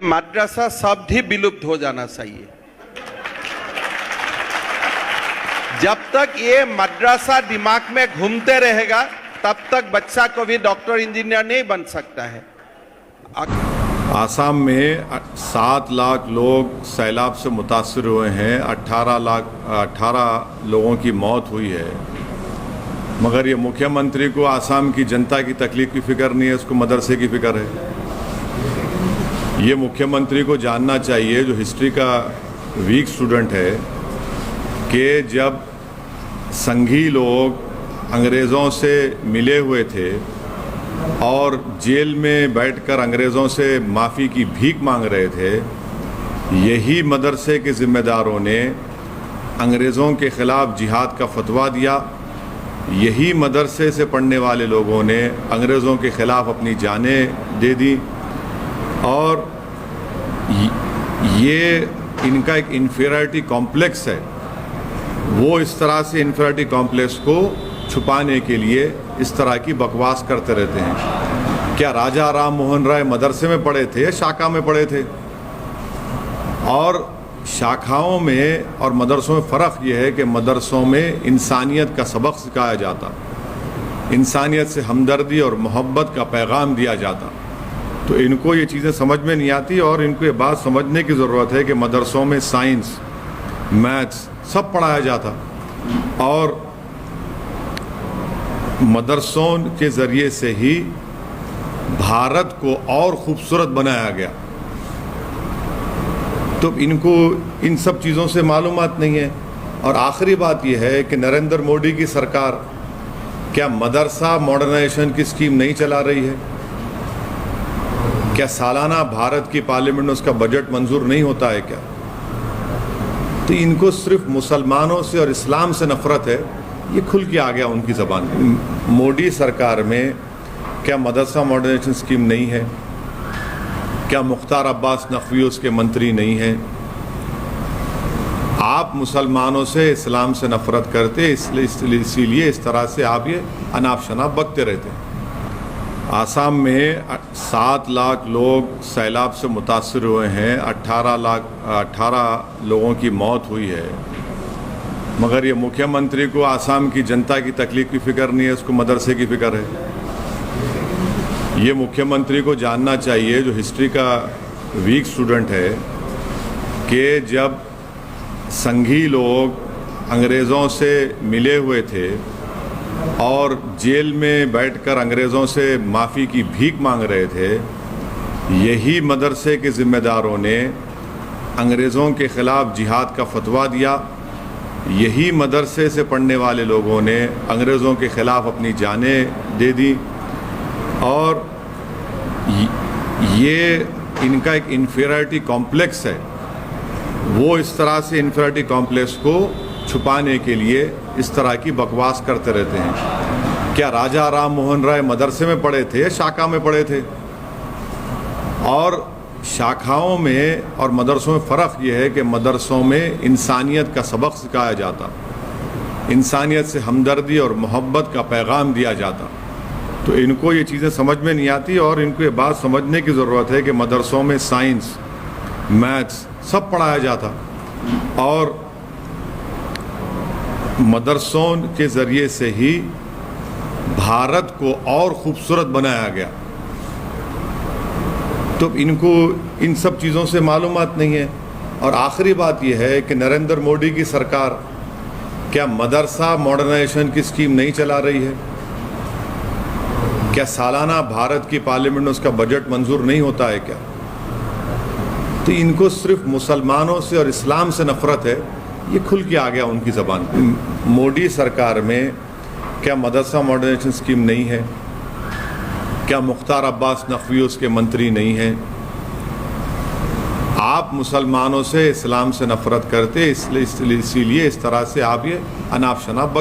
मद्रासा शब्द ही विलुप्त हो जाना चाहिए। जब तक ये मद्रासा दिमाग में घूमते रहेगा तब तक बच्चा को भी डॉक्टर इंजीनियर नहीं बन सकता है। आसाम में 7 लाख लोग सैलाब से मुतासर हुए हैं। 18 लोगों की मौत हुई है, मगर ये मुख्यमंत्री को आसाम की जनता की तकलीफ की फिक्र नहीं है, उसको मदरसे की फिक्र है। ये मुख्यमंत्री को जानना चाहिए, जो हिस्ट्री का वीक स्टूडेंट है, कि जब संघी लोग अंग्रेज़ों से मिले हुए थे और जेल में बैठकर अंग्रेज़ों से माफ़ी की भीख मांग रहे थे, यही मदरसे के ज़िम्मेदारों ने अंग्रेज़ों के ख़िलाफ़ जिहाद का फतवा दिया। यही मदरसे से पढ़ने वाले लोगों ने अंग्रेज़ों के ख़िलाफ़ अपनी जानें दे दी, और ये इनका एक इन्फीरियरिटी कॉम्प्लेक्स है। वो इस तरह से इन्फीरियरिटी कॉम्प्लेक्स को छुपाने के लिए इस तरह की बकवास करते रहते हैं। क्या राजा राम मोहन राय मदरसे में पढ़े थे या शाखा में पढ़े थे? और शाखाओं में और मदरसों में फ़र्क ये है कि मदरसों में इंसानियत का सबक सिखाया जाता, इंसानियत से हमदर्दी और मोहब्बत का पैगाम दिया जाता। तो इनको ये चीज़ें समझ में नहीं आती, और इनको ये बात समझने की ज़रूरत है कि मदरसों में साइंस, मैथ्स सब पढ़ाया जाता, और मदरसों के ज़रिए से ही भारत को और ख़ूबसूरत बनाया गया। तो इनको इन सब चीज़ों से मालूमात नहीं है। और आखिरी बात यह है कि नरेंद्र मोदी की सरकार क्या मदरसा मॉडर्नाइजेशन की स्कीम नहीं चला रही है? क्या सालाना भारत की पार्लियामेंट में उसका बजट मंजूर नहीं होता है क्या? तो इनको सिर्फ मुसलमानों से और इस्लाम से नफ़रत है, ये खुल के आ गया उनकी ज़बान में। मोदी सरकार में क्या मदरसा मॉडर्नाइजेशन स्कीम नहीं है? क्या मुख्तार अब्बास नकवी उसके मंत्री नहीं हैं? आप मुसलमानों से, इस्लाम से नफ़रत करते, इसीलिए इस तरह से आप ये अनाप शनाप बकते रहते हैं। आसाम में 7 लाख लोग सैलाब से मुतासर हुए हैं। 18 लोगों की मौत हुई है, मगर ये मुख्यमंत्री को आसाम की जनता की तकलीफ की फिक्र नहीं है, उसको मदरसे की फिक्र है। ये मुख्यमंत्री को जानना चाहिए, जो हिस्ट्री का वीक स्टूडेंट है, कि जब संघी लोग अंग्रेज़ों से मिले हुए थे और जेल में बैठकर अंग्रेज़ों से माफ़ी की भीख मांग रहे थे, यही मदरसे के ज़िम्मेदारों ने अंग्रेज़ों के ख़िलाफ़ जिहाद का फतवा दिया। यही मदरसे से पढ़ने वाले लोगों ने अंग्रेज़ों के ख़िलाफ़ अपनी जानें दे दी, और ये इनका एक इन्फीरियरिटी कॉम्प्लेक्स है। वो इस तरह से इन्फीरियरिटी कॉम्प्लेक्स को छुपाने के लिए इस तरह की बकवास करते रहते हैं। क्या राजा राम मोहन राय मदरसे में पढ़े थे या शाखा में पढ़े थे? और शाखाओं में और मदरसों में फ़र्क ये है कि मदरसों में इंसानियत का सबक सिखाया जाता, इंसानियत से हमदर्दी और मोहब्बत का पैगाम दिया जाता। तो इनको ये चीज़ें समझ में नहीं आती, और इनको ये बात समझने की ज़रूरत है कि मदरसों में साइंस, मैथ्स सब पढ़ाया जाता, और मदरसों के ज़रिए से ही भारत को और ख़ूबसूरत बनाया गया। तो इनको इन सब चीज़ों से मालूमात नहीं है। और आखिरी बात यह है कि नरेंद्र मोदी की सरकार क्या मदरसा मॉडर्नाइजेशन की स्कीम नहीं चला रही है? क्या सालाना भारत की पार्लियामेंट में उसका बजट मंजूर नहीं होता है क्या? तो इनको सिर्फ मुसलमानों से और इस्लाम से नफ़रत है, ये खुल के आ गया उनकी ज़बान में। मोदी सरकार में क्या मदरसा मॉडर्नाइजेशन स्कीम नहीं है? क्या मुख्तार अब्बास नकवी उसके मंत्री नहीं हैं? आप मुसलमानों से, इस्लाम से नफ़रत करते, इसीलिए इस तरह से आप ये अनाप शनाप